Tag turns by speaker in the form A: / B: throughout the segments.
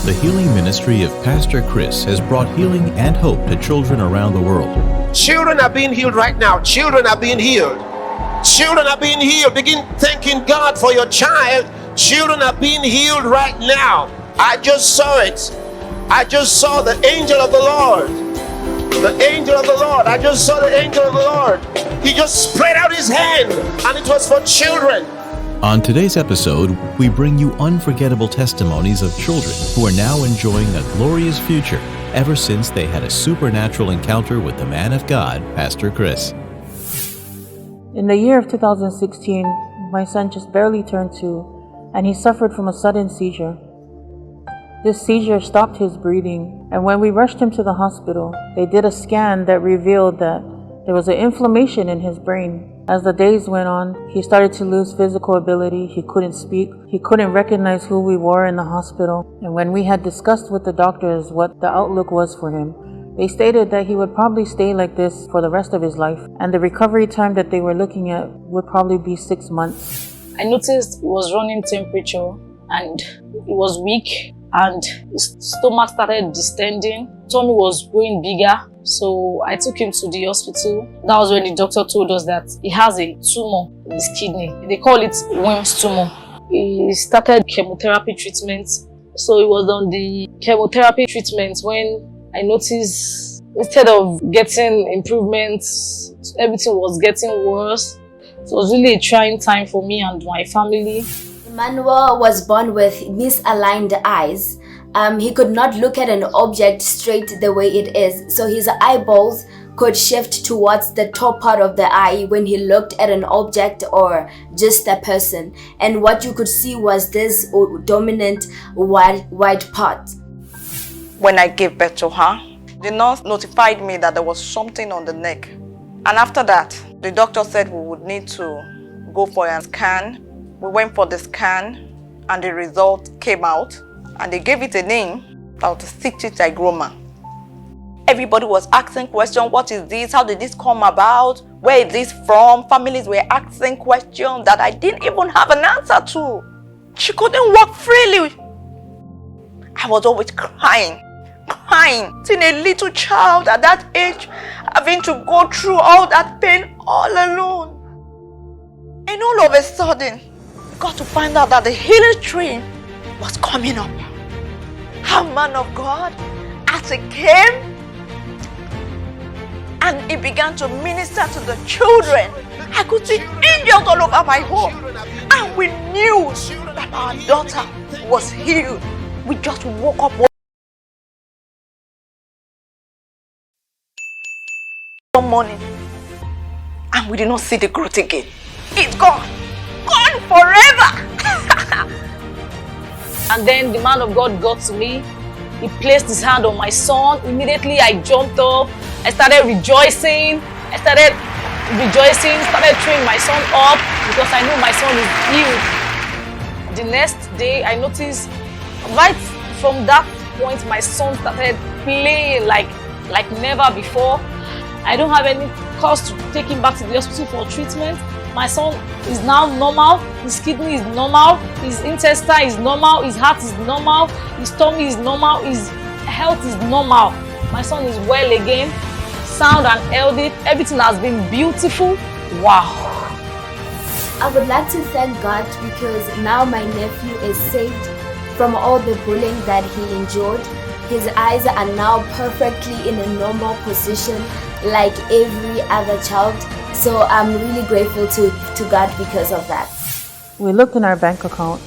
A: The healing ministry of Pastor Chris has brought healing and hope to children around the world.
B: Children are being healed right now. Children are being healed. Children are being healed. Begin thanking God for your child. Children are being healed right now. I just saw it. I just saw the angel of the Lord. The angel of the Lord. I just saw the angel of the Lord. He just spread out his hand, and it was for children.
A: On today's episode, we bring you unforgettable testimonies of children who are now enjoying a glorious future ever since they had a supernatural encounter with the man of God, Pastor Chris.
C: In the year of 2016, my son just barely turned 2, and he suffered from a sudden seizure. This seizure stopped his breathing, and when we rushed him to the hospital, they did a scan that revealed that there was an inflammation in his brain. As the days went on, he started to lose physical ability. He couldn't speak. He couldn't recognize who we were in the hospital. And when we had discussed with the doctors what the outlook was for him, they stated that he would probably stay like this for the rest of his life. And the recovery time that they were looking at would probably be 6 months.
D: I noticed he was running temperature and he was weak and his stomach started distending. Tummy was growing bigger. So I took him to the hospital. That was when the doctor told us that he has a tumor in his kidney. They call it Wilms tumor. He started chemotherapy treatment. So he was on the chemotherapy treatment when I noticed instead of getting improvements, everything was getting worse. So it was really a trying time for me and my family.
E: Emmanuel was born with misaligned eyes. He could not look at an object straight the way it is, so his eyeballs could shift towards the top part of the eye when he looked at an object or just a person. And what you could see was this dominant white part.
F: When I gave birth to her, the nurse notified me that there was something on the neck. And after that, the doctor said we would need to go for a scan. We went for the scan and the result came out. And they gave it a name, autistic hygroma. Everybody was asking questions, what is this? How did this come about? Where is this from? Families were asking questions that I didn't even have an answer to. She couldn't walk freely. I was always crying. Seeing a little child at that age having to go through all that pain all alone. And all of a sudden, got to find out that the healing stream was coming up. A man of God, as he came and he began to minister to the children, I could see angels all over my home, and we knew that our daughter was healed. We just woke up one morning and we did not see the growth again. It's gone forever.
D: And then the man of God got to me. He placed his hand on my son. Immediately I jumped up. I started rejoicing. Started throwing my son up because I knew my son is healed. The next day I noticed right from that point my son started playing like never before. I don't have any cause to take him back to the hospital for treatment. My son is now normal, his kidney is normal, his intestine is normal, his heart is normal, his tummy is normal, his health is normal. My son is well again, sound and healthy, everything has been beautiful. Wow.
E: I would like to thank God because now my nephew is saved from all the bullying that he endured. His eyes are now perfectly in a normal position like every other child. So I'm really grateful to God because of that.
C: We looked in our bank account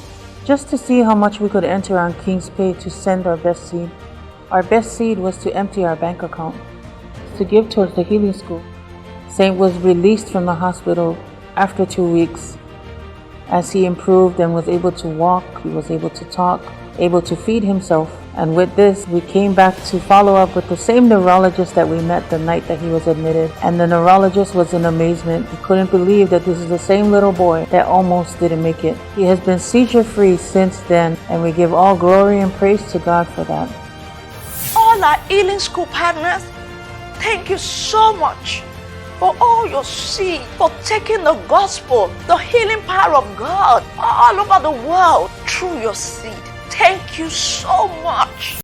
C: just to see how much we could enter on King's Pay to send our best seed. Our best seed was to empty our bank account, to give towards the healing school. Saint was released from the hospital after 2 weeks. As he improved and was able to walk, he was able to talk, able to feed himself. And with this, we came back to follow up with the same neurologist that we met the night that he was admitted. And the neurologist was in amazement. He couldn't believe that this is the same little boy that almost didn't make it. He has been seizure-free since then, and we give all glory and praise to God for that.
F: All our healing school partners, thank you so much for all your seed, for taking the gospel, the healing power of God all over the world through your seed. Thank you so much.